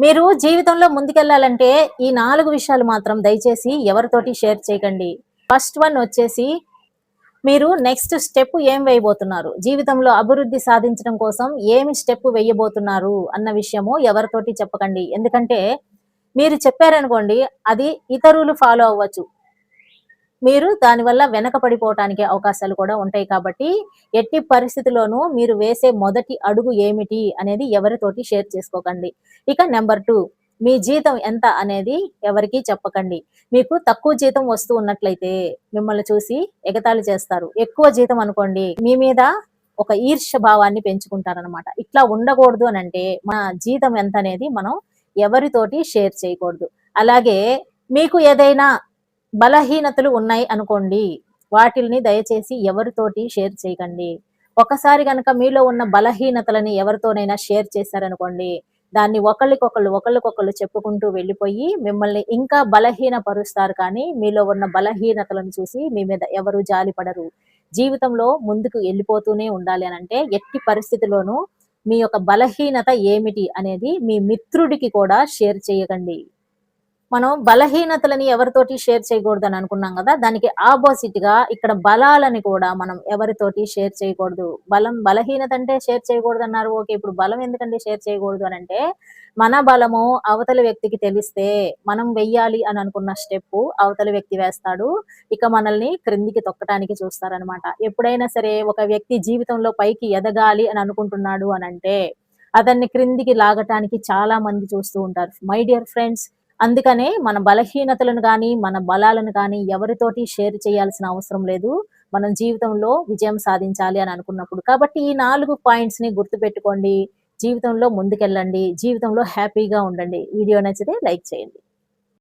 మీరు జీవితంలో ముందుకెళ్ళాలంటే ఈ 4 విషయాలు మాత్రం దయచేసి ఎవరితోటి షేర్ చేయకండి. ఫస్ట్ వన్ వచ్చేసి మీరు నెక్స్ట్ స్టెప్ ఏం వేయబోతున్నారు? జీవితంలో అభివృద్ధి సాధించడం కోసం ఏమి స్టెప్ వేయబోతున్నారు అన్న విషయము ఎవరితోటి చెప్పకండి. ఎందుకంటే మీరు చెప్పారనుకోండి అది ఇతరులు ఫాలో అవ్వచ్చు. మీరు దానివల్ల వెనకపడిపోవటానికి అవకాశాలు కూడా ఉంటాయి కాబట్టి, ఎట్టి పరిస్థితిలోనూ మీరు వేసే మొదటి అడుగు ఏమిటి అనేది ఎవరితోటి షేర్ చేసుకోకండి. ఇక నంబర్ 2 మీ జీతం ఎంత అనేది ఎవరికీ చెప్పకండి. మీకు తక్కువ జీతం వస్తూ ఉన్నట్లయితే మిమ్మల్ని చూసి ఎగతాళి చేస్తారు. ఎక్కువ జీతం అనుకోండి మీ మీద ఒక ఈర్ష్య భావాన్ని పెంచుకుంటారనమాట. ఇట్లా ఉండకూడదు అనంటే మన జీతం ఎంత అనేది మనం ఎవరితోటి షేర్ చేయకూడదు. అలాగే మీకు ఏదైనా బలహీనతలు ఉన్నాయి అనుకోండి. వాటిల్ని దయచేసి ఎవరితోటి షేర్ చేయకండి. ఒకసారి గనక మీలో ఉన్న బలహీనతలని ఎవరితోనైనా షేర్ చేశారనుకోండి, దాన్ని ఒకళ్ళకొకళ్ళు చెప్పుకుంటూ వెళ్ళిపోయి మిమ్మల్ని ఇంకా బలహీనపరుస్తారు కానీ, మీలో ఉన్న బలహీనతలను చూసి మీ మీద ఎవరు జాలిపడరు. జీవితంలో ముందుకు ఎళ్ళిపోతూనే ఉండాలి అనంటే, ఎట్టి పరిస్థితిలోనూ మీ యొక్క బలహీనత ఏమిటి అనేది మీ మిత్రుడికి కూడా షేర్ చేయకండి. మనం బలహీనతలని ఎవరితోటి షేర్ చేయకూడదని అనుకున్నాం గదా! దానికి ఆపోజిట్‌గా ఇక్కడ బలాలని కూడా మనం ఎవరితోటి షేర్ చేయకూడదు. బలహీనత అంటే షేర్ చేయకూడదన్నారు. ఓకే. ఇప్పుడు బలం ఎందుకండి షేర్ చేయకూడదు అనంటే, మన బలము అవతలి వ్యక్తికి తెలిస్తే, మనం వెయ్యాలి అని అనుకున్న స్టెప్పు అవతలి వ్యక్తి వేస్తాడు. ఇక మనల్ని క్రిందికి తొక్కటానికి చూస్తారనమాట. ఎప్పుడైనా సరే ఒక వ్యక్తి జీవితంలో పైకి ఎదగాలి అని అనుకుంటున్నాడు అనంటే, అతన్ని క్రిందికి లాగటానికి చాలా మంది చూస్తూ ఉంటారు. మై డియర్ ఫ్రెండ్స్, అందుకనే మన బలహీనతలను గానీ, మన బలాలను గానీ ఎవరితోటి షేర్ చేయాల్సిన అవసరం లేదు. మనం జీవితంలో విజయం సాధించాలి అని అనుకున్నప్పుడు. కాబట్టి ఈ 4 పాయింట్స్‌ని గుర్తుపెట్టుకోండి. జీవితంలో ముందుకెళ్ళండి. జీవితంలో హ్యాపీగా ఉండండి. వీడియో నచ్చితే లైక్ చేయండి.